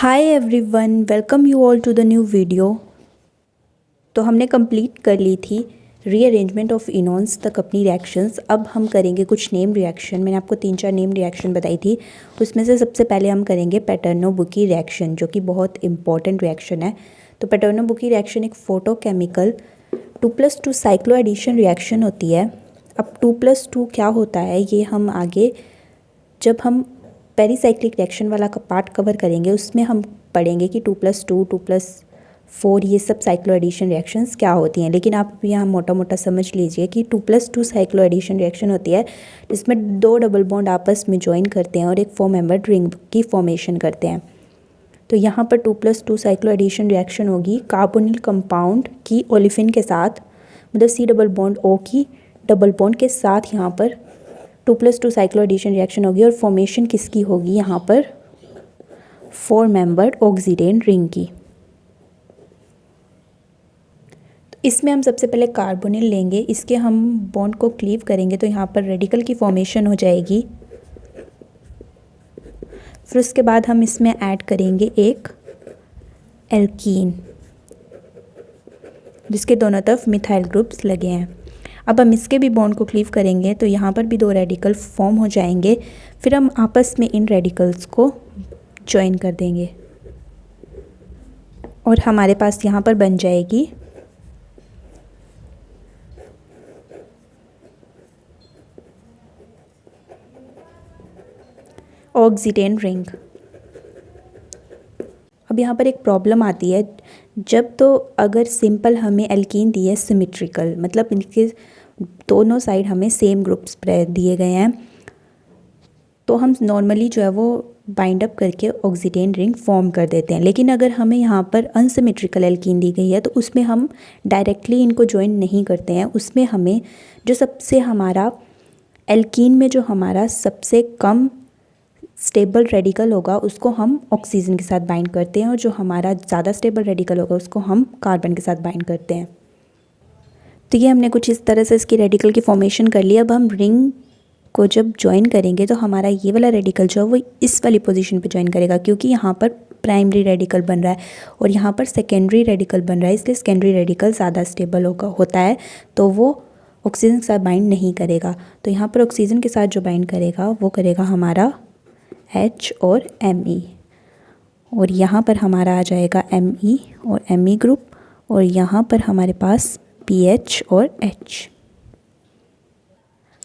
Hi everyone, welcome you all to the new video. तो हमने complete कर ली थी रीअरेंजमेंट ऑफ इनॉन्स तक अपनी रिएक्शंस। अब हम करेंगे कुछ नेम रिएक्शन। मैंने आपको 3-4 नेम रिएक्शन बताई थी, उसमें से सबसे पहले हम करेंगे पैटर्नो-बुकी रिएक्शन, जो कि बहुत इंपॉर्टेंट रिएक्शन है। तो पैटर्नो-बुकी रिएक्शन एक फोटोकेमिकल 2+2 साइक्लो एडिशन रिएक्शन होती है। अब 2+2 क्या होता है ये हम आगे जब हम पेरीसाइक्लिक रिएक्शन वाला का पार्ट कवर करेंगे उसमें हम पढ़ेंगे कि 2+2, 2+4 ये सब साइक्लो एडिशन रिएक्शंस क्या होती हैं। लेकिन आप यहाँ मोटा मोटा समझ लीजिए कि 2+2 साइक्लो एडिशन रिएक्शन होती है जिसमें 2 डबल बॉन्ड आपस में ज्वाइन करते हैं और एक 4 मेंबर्ड रिंग की फॉर्मेशन करते हैं। तो यहाँ पर 2+2 साइक्लो एडिशन रिएक्शन होगी कार्बोनिल कंपाउंड की ओलिफिन के साथ, मतलब C डबल बॉन्ड O की डबल बॉन्ड के साथ यहाँ पर 2+2 साइक्लो एडिशन रिएक्शन होगी। और फॉर्मेशन किसकी होगी यहाँ पर? 4 मेंबर्ड ऑक्सीडेन रिंग की। तो इसमें हम सबसे पहले कार्बोनिल लेंगे, इसके हम बॉन्ड को क्लीव करेंगे तो यहाँ पर रेडिकल की फॉर्मेशन हो जाएगी। फिर उसके बाद हम इसमें ऐड करेंगे एक एल्कीन जिसके दोनों तरफ मिथाइल ग्रुप्स लगे हैं। अब हम इसके भी बॉन्ड को क्लीव करेंगे तो यहाँ पर भी 2 रेडिकल फॉर्म हो जाएंगे। फिर हम आपस में इन रेडिकल्स को ज्वाइन कर देंगे और हमारे पास यहाँ पर बन जाएगी ऑक्सीडेन रिंग। अब यहाँ पर एक प्रॉब्लम आती है, जब तो अगर सिंपल हमें एल्कीन दी है सिमेट्रिकल, मतलब इनके दोनों साइड हमें सेम ग्रुप्स दिए गए हैं, तो हम नॉर्मली जो है वो बाइंड अप करके ऑक्सीडेन रिंग फॉर्म कर देते हैं। लेकिन अगर हमें यहाँ पर अनसिमेट्रिकल एल्कीन दी गई है तो उसमें हम डायरेक्टली इनको ज्वाइन नहीं करते हैं। उसमें हमें जो सबसे हमारा एल्कीन में जो हमारा सबसे कम स्टेबल रेडिकल होगा उसको हम ऑक्सीजन के साथ बाइंड करते हैं और जो हमारा ज़्यादा स्टेबल रेडिकल होगा उसको हम कार्बन के साथ बाइंड करते हैं। तो ये हमने कुछ इस तरह से इसकी रेडिकल की फॉर्मेशन कर ली। अब हम रिंग को जब ज्वाइन करेंगे तो हमारा ये वाला रेडिकल जो है वो इस वाली पोजीशन पे ज्वाइन करेगा, क्योंकि यहाँ पर प्राइमरी रेडिकल बन रहा है और यहाँ पर सेकेंडरी रेडिकल बन रहा है, इसलिए सेकेंडरी रेडिकल ज़्यादा स्टेबल होता है तो वो ऑक्सीजन के साथ बाइंड नहीं करेगा। तो यहाँ पर ऑक्सीजन के साथ जो बाइंड करेगा वो करेगा हमारा H और Me, और यहाँ पर हमारा आ जाएगा Me और Me ग्रुप, और यहाँ पर हमारे पास PH और H।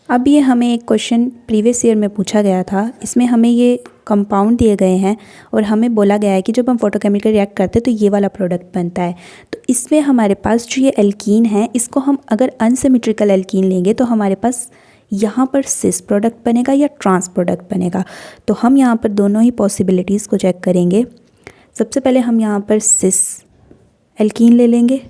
अब ये हमें एक क्वेश्चन प्रीवियस ईयर में पूछा गया था, इसमें हमें ये कंपाउंड दिए गए हैं और हमें बोला गया है कि जब हम फोटोकेमिकल रिएक्ट करते हैं तो ये वाला प्रोडक्ट बनता है। तो इसमें हमारे पास जो ये एल्कीन है इसको हम अगर अनसिमेट्रिकल एल्कीन लेंगे तो हमारे पास यहाँ पर सिस प्रोडक्ट बनेगा या ट्रांस प्रोडक्ट बनेगा। तो हम यहाँ पर दोनों ही पॉसिबिलिटीज़ को चेक करेंगे। सबसे पहले हम यहाँ पर सिस एल्कीन ले लेंगे,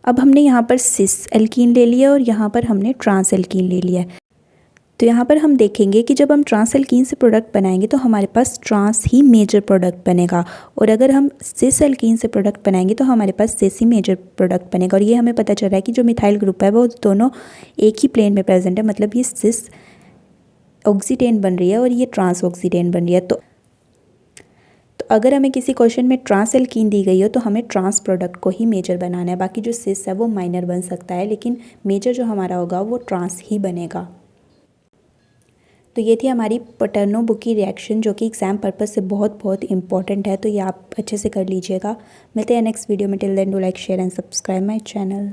अब हमने यहाँ पर सिस एल्कीन ले लिया और यहाँ पर हमने ट्रांस एल्कीन ले लिया। तो यहाँ पर हम देखेंगे कि जब हम ट्रांस एल्कीन से प्रोडक्ट बनाएंगे तो हमारे पास ट्रांस ही मेजर प्रोडक्ट बनेगा, और अगर हम सिस एल्कीन से प्रोडक्ट बनाएंगे तो हमारे पास सिस ही मेजर प्रोडक्ट बनेगा। और ये हमें पता चल रहा है कि जो मिथाइल ग्रुप है वो दोनों एक ही प्लेन में प्रेजेंट है, मतलब ये सिस ऑक्सीडेन बन रही है और ये ट्रांस ऑक्सीडेन बन रही है। तो अगर हमें किसी क्वेश्चन में ट्रांस एल्कीन दी गई हो तो हमें ट्रांस प्रोडक्ट को ही मेजर बनाना है, बाकी जो सिस है वो माइनर बन सकता है, लेकिन मेजर जो हमारा होगा वो ट्रांस ही बनेगा। तो ये थी हमारी पैटर्नो-बुकी रिएक्शन, जो कि एग्ज़ाम पर्पस से बहुत इंपॉर्टेंट है, तो ये आप अच्छे से कर लीजिएगा। मिलते हैं नेक्स्ट वीडियो में। Till then do like, share and subscribe my channel.